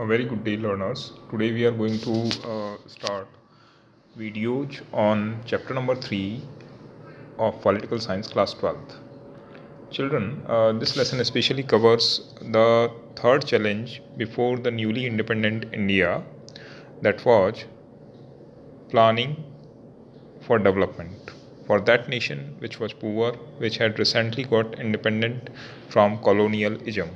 A very good day, learners. Today we are going to start videos on chapter number 3 of political science class 12th. Children, this lesson especially covers the third challenge before the newly independent India, that was planning for development for that nation which was poor, which had recently got independent from colonialism.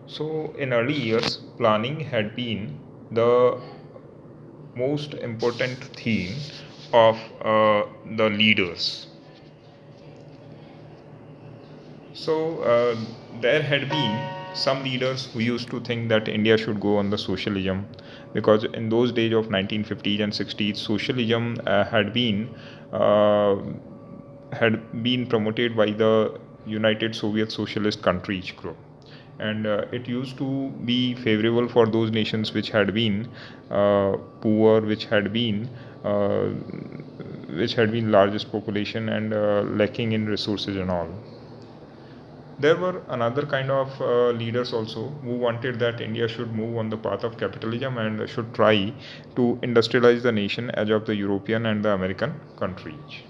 So, in early years, planning had been the most important theme of the leaders. So, there had been some leaders who used to think that India should go on the socialism, because in those days of 1950s and 60s, socialism uh, had been promoted by the United Soviet Socialist countries group, and it used to be favorable for those nations which had been poor, uh, which had been largest population and lacking in resources and all. There were another kind of leaders also who wanted that India should move on the path of capitalism and should try to industrialize the nation as of the European and the American countries.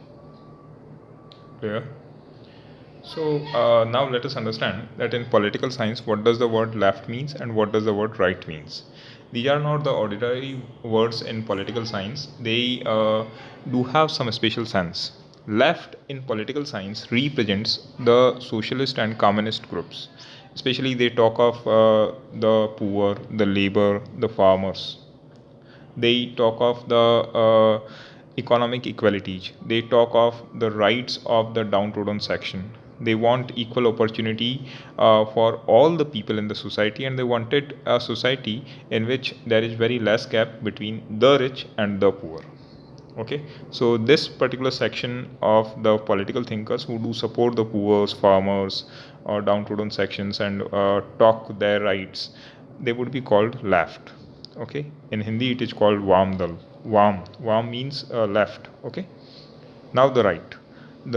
Clear? So now let us understand that in political science, what does the word left means and what does the word right means. These are not the ordinary words in political science. They do have some special sense. Left in political science represents the socialist and communist groups. Especially they talk of the poor, the labor, the farmers. They talk of the economic equalities. They talk of the rights of the downtrodden section. They want equal opportunity for all the people in the society, and they wanted a society in which there is very less gap between the rich and the poor. Okay, so this particular section of the political thinkers who do support the poor, farmers, or downtrodden sections and talk their rights, they would be called left. Okay, in Hindi it is called Vam Dal. Vam means left. Okay, now the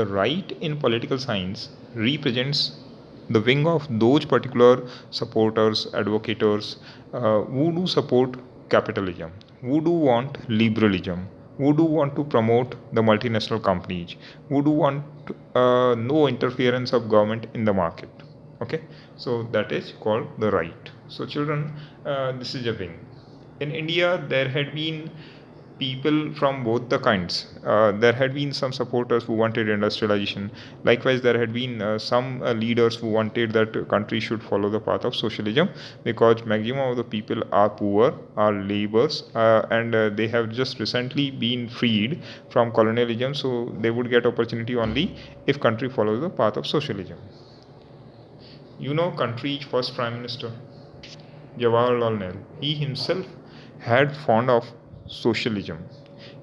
right in political science represents the wing of those particular supporters, advocates who do support capitalism, who do want liberalism, who do want to promote the multinational companies, who do want no interference of government in the market. Okay, so that is called the right. So children, this is a wing. In India, there had been people from both the kinds. There had been some supporters who wanted industrialization. Likewise, there had been some leaders who wanted that country should follow the path of socialism, because maximum of the people are poor, are laborers, and they have just recently been freed from colonialism. So they would get opportunity only if country follows the path of socialism. You know, country's first prime minister, Jawaharlal Nehru. He himself had fond of socialism.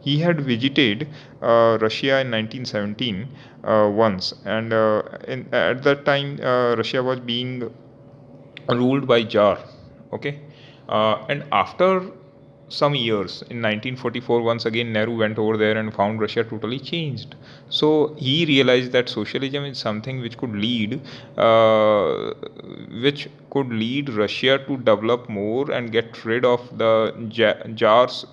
He had visited Russia in 1917 once, and at that time Russia was being ruled by Tsar. Okay, and after some years in 1944, once again Nehru went over there and found Russia totally changed. So he realized that socialism is something uh, which could lead Russia to develop more and get rid of the Tsar's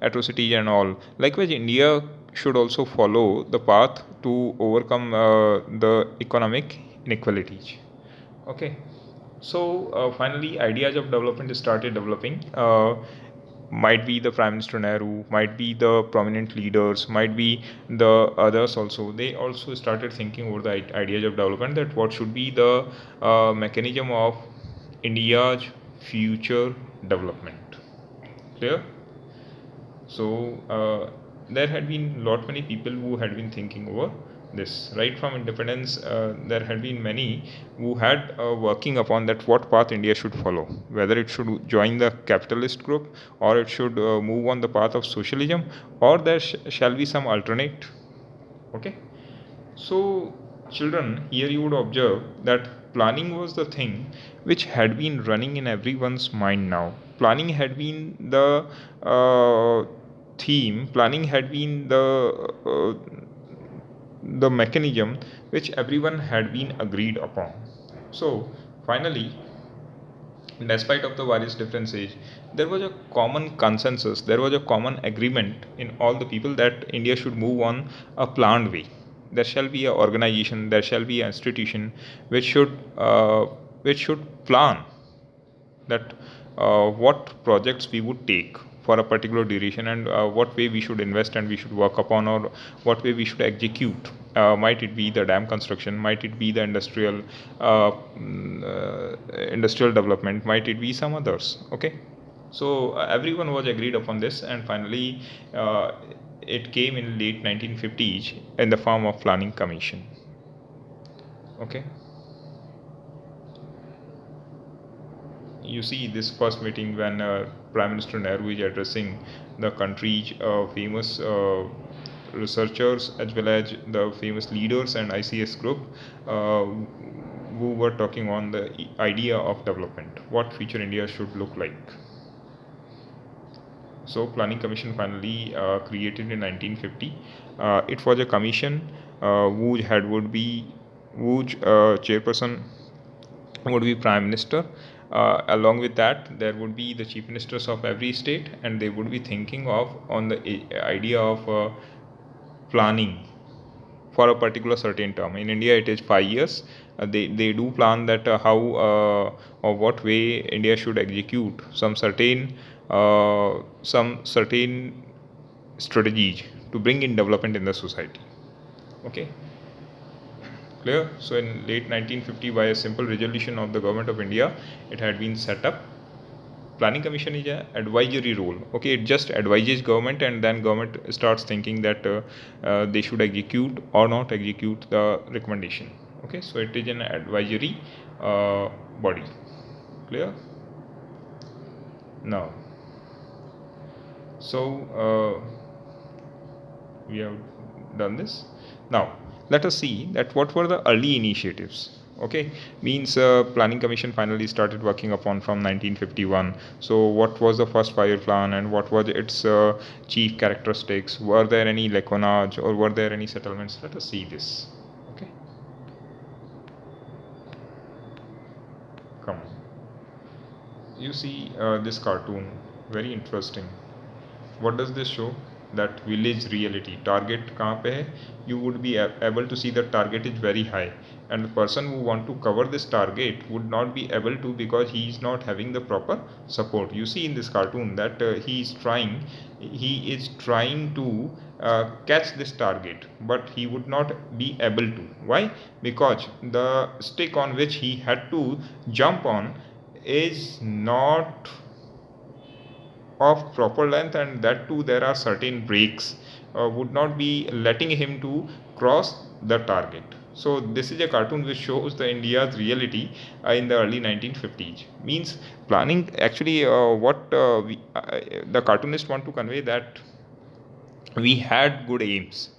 atrocities and all. Likewise, India should also follow the path to overcome the economic inequalities. Okay, so finally ideas of development started developing. Might be the Prime Minister Nehru, might be the prominent leaders, might be the others also. They also started thinking over the ideas of development, that what should be the mechanism of India's future development. Clear? So there had been lot many people who had been thinking over this. Right from independence, there had been many who had working upon that what path India should follow, whether it should join the capitalist group, or it should move on the path of socialism, or there shall be some alternate. Okay, so children, here you would observe that planning was the thing which had been running in everyone's mind now. Planning had been the theme, planning had been the mechanism which everyone had been agreed upon. So finally, despite of the various differences, there was a common consensus, there was a common agreement in all the people that India should move on a planned way. There shall be a organization, there shall be an institution uh, which should plan that what projects we would take for a particular duration, and what way we should invest and we should work upon, or what way we should execute. Might it be the dam construction, might it be the industrial development, might it be some others. Okay, so everyone was agreed upon this, and finally it came in late 1950s in the form of planning commission. Okay, you see this first meeting when Prime Minister Nehru is addressing the country's famous researchers as well as the famous leaders and ICS group uh, who were talking on the idea of development, what future India should look like. So planning commission finally created in 1950. It was a commission whose head would be, whose chairperson would be Prime Minister. Along with that, there would be the chief ministers of every state, and they would be thinking of on the idea of planning for a particular certain term. In India, it is 5 years. They do plan that how or what way India should execute some certain strategies to bring in development in the society. Okay, clear? So in late 1950, by a simple resolution of the government of India, it had been set up. Planning commission is an advisory role. Okay, it just advises government, and then government starts thinking that they should execute or not execute the recommendation. Okay, so it is an advisory body. Clear? Now, so we have done this. Now let us see that what were the early initiatives. Okay, means planning commission finally started working upon from 1951. So what was the first 5-year plan, and what was its chief characteristics? Were there any lacunae, or were there any settlements? Let us see this. Okay, come on, you see this cartoon, very interesting. What does this show? That village reality, target kahan pe hai, you would be able to see that target is very high, and the person who want to cover this target would not be able to, because he is not having the proper support. You see in this cartoon that he is trying to catch this target, but he would not be able to. Why? Because the stick on which he had to jump on is not of proper length, and that too there are certain breaks would not be letting him to cross the target. So this is a cartoon which shows the India's reality in the early 1950s. Means planning actually what the cartoonist want to convey, that we had good aims,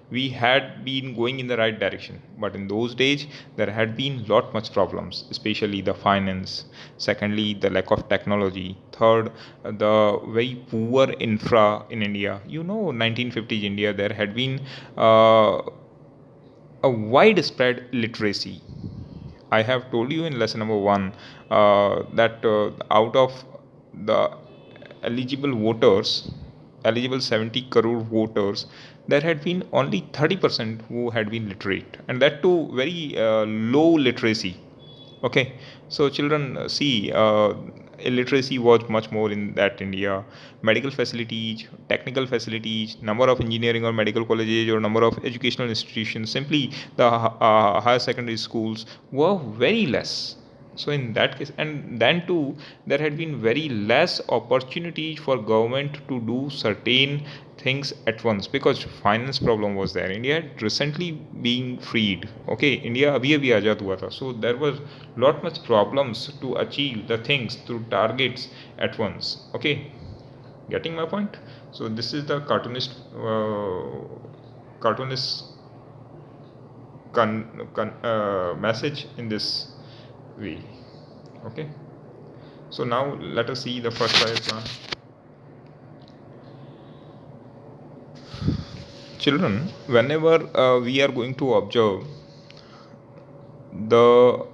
we had been going in the right direction, but in those days there had been lot much problems, especially the finance, secondly the lack of technology, third the very poor infra in India. 1950s India, there had been a widespread literacy. I have told you in lesson number 1 that out of the eligible voters, eligible 70 crore voters, there had been only 30% who had been literate, and that too very low literacy. Okay, so children, see, illiteracy was much more in that India. Medical facilities, technical facilities, number of engineering or medical colleges, or number of educational institutions, simply the higher secondary schools were very less. So in that case, and then too, there had been very less opportunity for government to do certain things at once, because finance problem was there. India had recently being freed. Okay, India abhi abhi azad hua tha, so there was lot much problems to achieve the things through targets at once. Okay, getting my point? So this is the cartoonist message in this way. Okay, so now let us see the first 5 plan. Children, whenever we are going to observe the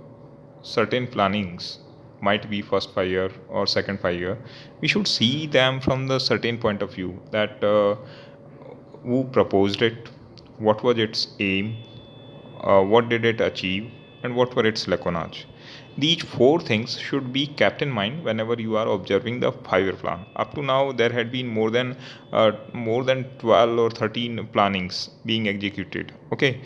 certain plannings, might be first 5 year or second 5 year, we should see them from the certain point of view that who proposed it, what was its aim, what did it achieve, and what were its lacunae. These four things should be kept in mind whenever you are observing the 5 year plan. Up to now, there had been more than 12 or 13 plannings being executed. Okay,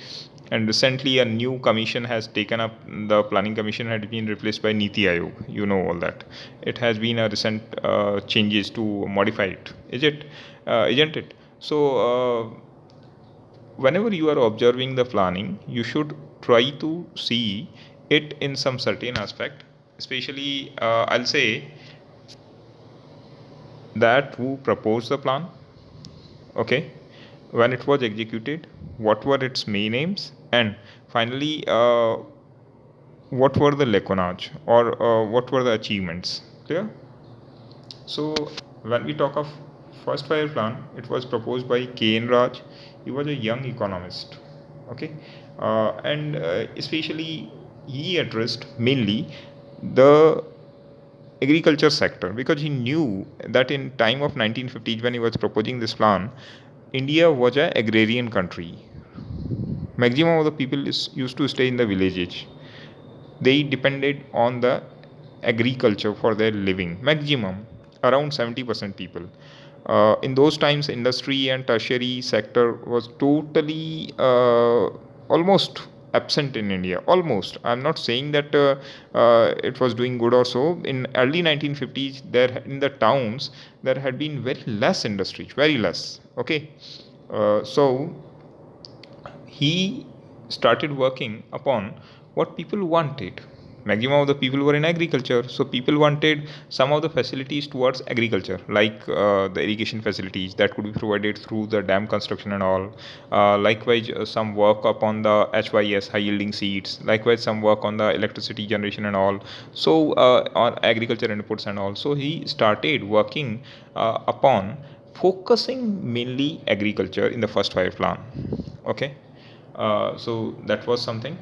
and recently a new commission has taken up. The planning commission had been replaced by Niti Aayog. You know all that. It has been a recent changes to modify it. Isn't it? So. Whenever you are observing the planning, you should try to see it in some certain aspect, especially I'll say that who proposed the plan, okay, when it was executed, what were its main aims, and finally what were the lacunae, or what were the achievements. Clear? So when we talk of first 5 year plan, it was proposed by K.N. Raj. He was a young economist. Okay, and especially he addressed mainly the agriculture sector, because he knew that in time of 1950s, when he was proposing this plan, India was an agrarian country. Maximum of the people used to stay in the villages. They depended on the agriculture for their living. Maximum around 70% people. In those times, industry and tertiary sector was totally almost absent in India. Almost. I'm not saying that it was doing good or so. In early 1950s, there in the towns there had been very less industry, very less. Okay, so he started working upon what people wanted. Maximum of the people were in agriculture, so people wanted some of the facilities towards agriculture, like the irrigation facilities that could be provided through the dam construction and all. Likewise, some work upon the HYS, high yielding seeds. Likewise, some work on the electricity generation and all. So on agriculture inputs and all. So he started working upon focusing mainly agriculture in the first 5 plan. Okay, so that was something.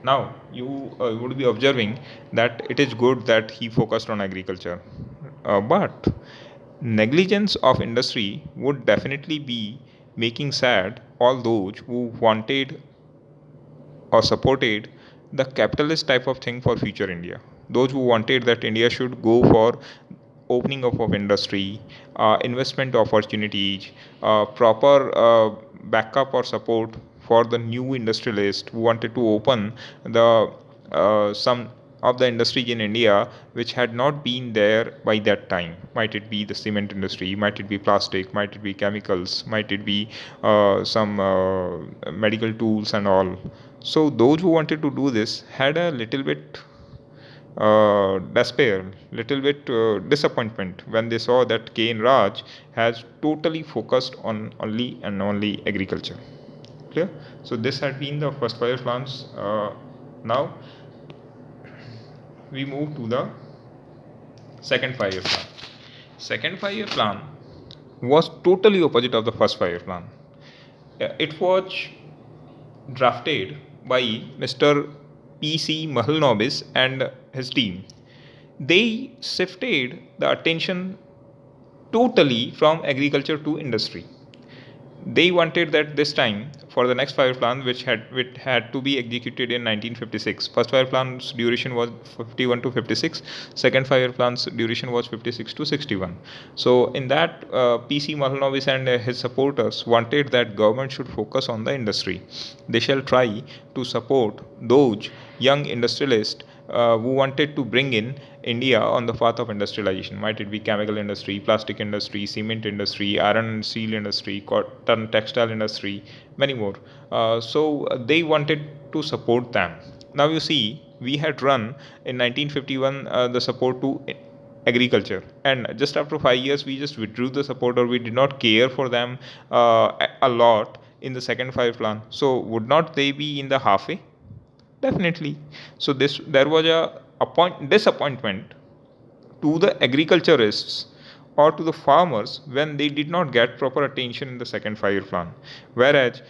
Now you would be observing that it is good that he focused on agriculture, but negligence of industry would definitely be making sad all those who wanted or supported the capitalist type of thing for future India. Those who wanted that India should go for opening up of industry, investment opportunities, proper backup or support for the new industrialist who wanted to open the some of the industries in India which had not been there by that time. Might it be the cement industry, might it be plastic, might it be chemicals, might it be some medical tools and all. So those who wanted to do this had a little bit despair, little bit disappointment when they saw that K.N. Raj has totally focused on only and only agriculture. Clear? So this had been the first 5 year plans. Now we move to the second 5 year plan. Second 5 year plan was totally opposite of the first 5 year plan. It was drafted by Mr. P.C. Mahalanobis and his team. They shifted the attention totally from agriculture to industry. They wanted that this time for the next 5 year plan, which had to be executed in 1956. First 5 year plan's duration was 51 to 56. Second 5 year plan's duration was 56 to 61. So in that, P.C. Mahalanobis and his supporters wanted that government should focus on the industry. They shall try to support those young industrialists who wanted to bring in India on the path of industrialization. Might it be chemical industry, plastic industry, cement industry, iron and steel industry, cotton textile industry, many more. So they wanted to support them. Now you see, we had run in 1951 the support to agriculture, and just after 5 years we just withdrew the support, or we did not care for them a lot in the second 5 plan. So would not they be in the halfway? Definitely. So this there was a disappointment to the agriculturists or to the farmers when they did not get proper attention in the second 5 year plan. Whereas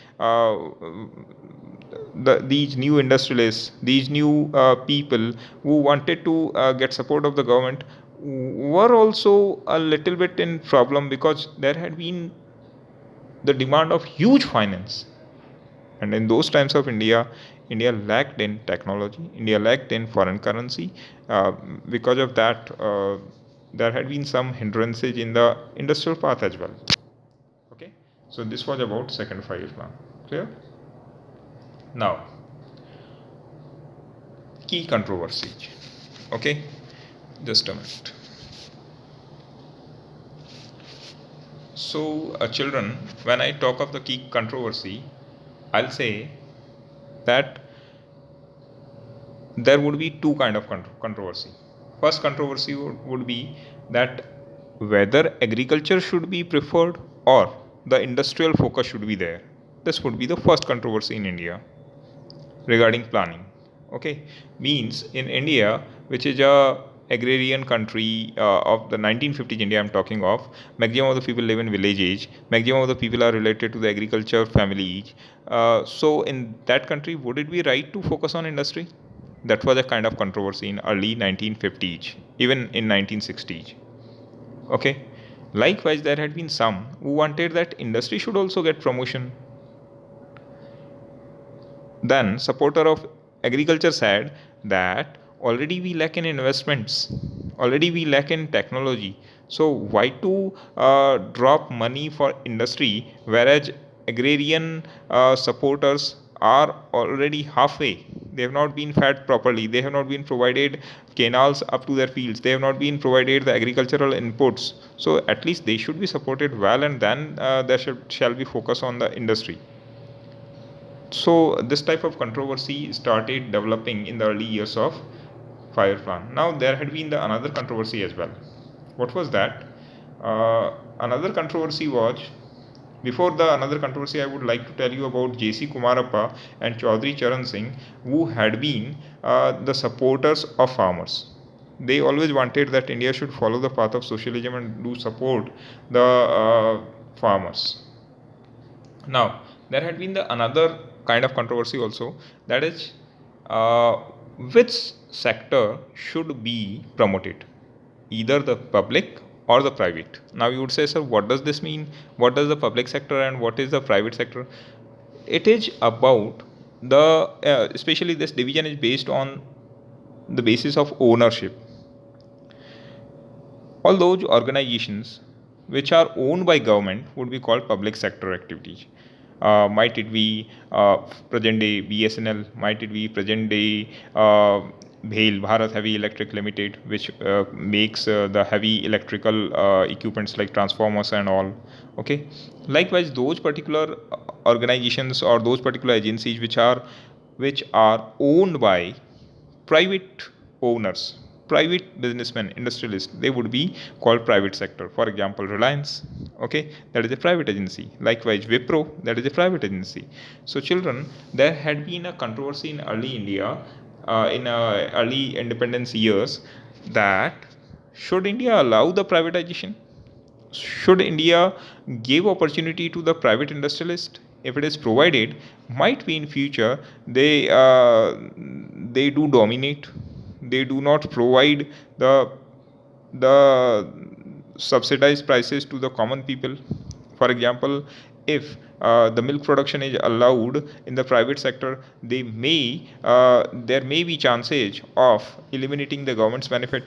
these new industrialists, these new people who wanted to get support of the government were also a little bit in problem, because there had been the demand of huge finance. And in those times of India lacked in technology, India lacked in foreign currency. uh, because of that, there had been some hindrances in the industrial path as well. Okay, so this was about second 5 year plan. Clear? Now, key controversies. Okay, just a minute. So, children, when I talk of the key controversy, I'll say that there would be two kind of controversy. First controversy would be that whether agriculture should be preferred or the industrial focus should be there. This would be the first controversy in India regarding planning. Okay, means in India, which is a agrarian country of the 1950s India I'm talking of, maximum of the people live in village age, maximum of the people are related to the agriculture family. So in that country, would it be right to focus on industry? That was a kind of controversy in early 1950s, even in 1960s. Okay. Likewise, there had been some who wanted that industry should also get promotion. Then, supporter of agriculture said that already we lack in investments, already we lack in technology. So, why to drop money for industry, whereas agrarian supporters are already halfway? They have not been fed properly, they have not been provided canals up to their fields, they have not been provided the agricultural inputs. So, at least they should be supported well, and then there shall be focus on the industry. So this type of controversy started developing in the early years of fire plan. Now there had been another controversy as well. What was that? Another controversy was, before the another controversy, I would like to tell you about J.C. Kumarappa and Chaudhry Charan Singh, who had been the supporters of farmers. They always wanted that India should follow the path of socialism and do support the farmers. Now, there had been another kind of controversy also, that is, uh, which sector should be promoted, either the public or the private. Now, you would say, sir, what does this mean? What does the public sector and what is the private sector? It is about especially this division is based on the basis of ownership. All those organizations which are owned by government would be called public sector activities. Might it be present day BSNL, might it be present day BHEL, Bharat Heavy Electric Limited, which makes the heavy electrical equipments like transformers and all. Okay. Likewise, those particular organizations or those particular agencies which are owned by private owners, private businessmen, industrialists, they would be called private sector. For example, Reliance, okay, that is a private agency. Likewise, Wipro, that is a private agency. So children, there had been a controversy in early India, in early independence years, that should India allow the privatization, should India give opportunity to the private industrialist? If it is provided, might be in future they do dominate, they do not provide the subsidized prices to the common people. For example, if the milk production is allowed in the private sector, there may be chances of eliminating the government's benefit.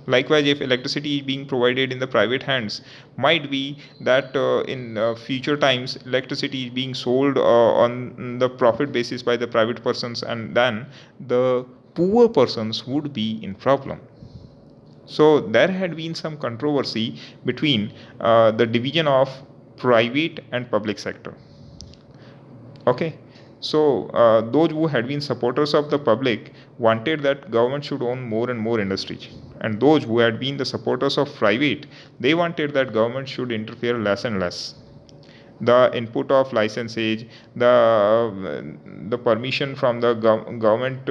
Likewise, if electricity is being provided in the private hands, might be that in future times electricity is being sold on the profit basis by the private persons, and then the poor persons would be in problem. So there had been some controversy between the division of private and public sector. Okay. So those who had been supporters of the public wanted that government should own more and more industries, and those who had been the supporters of private, they wanted that government should interfere less and less. The input of licenses, the permission from the government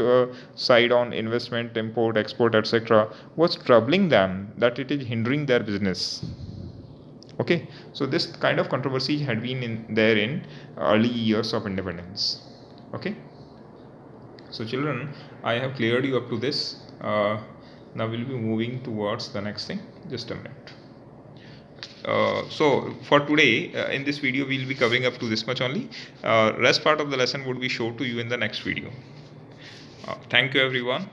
side on investment, import, export, etc., was troubling them, that it is hindering their business. Okay, so this kind of controversy had been there in early years of independence. Okay, so children, I have cleared you up to this. Now we'll be moving towards the next thing. Just a minute. So for today, in this video we'll be covering up to this much only. Rest part of the lesson would be shown to you in the next video. Thank you everyone.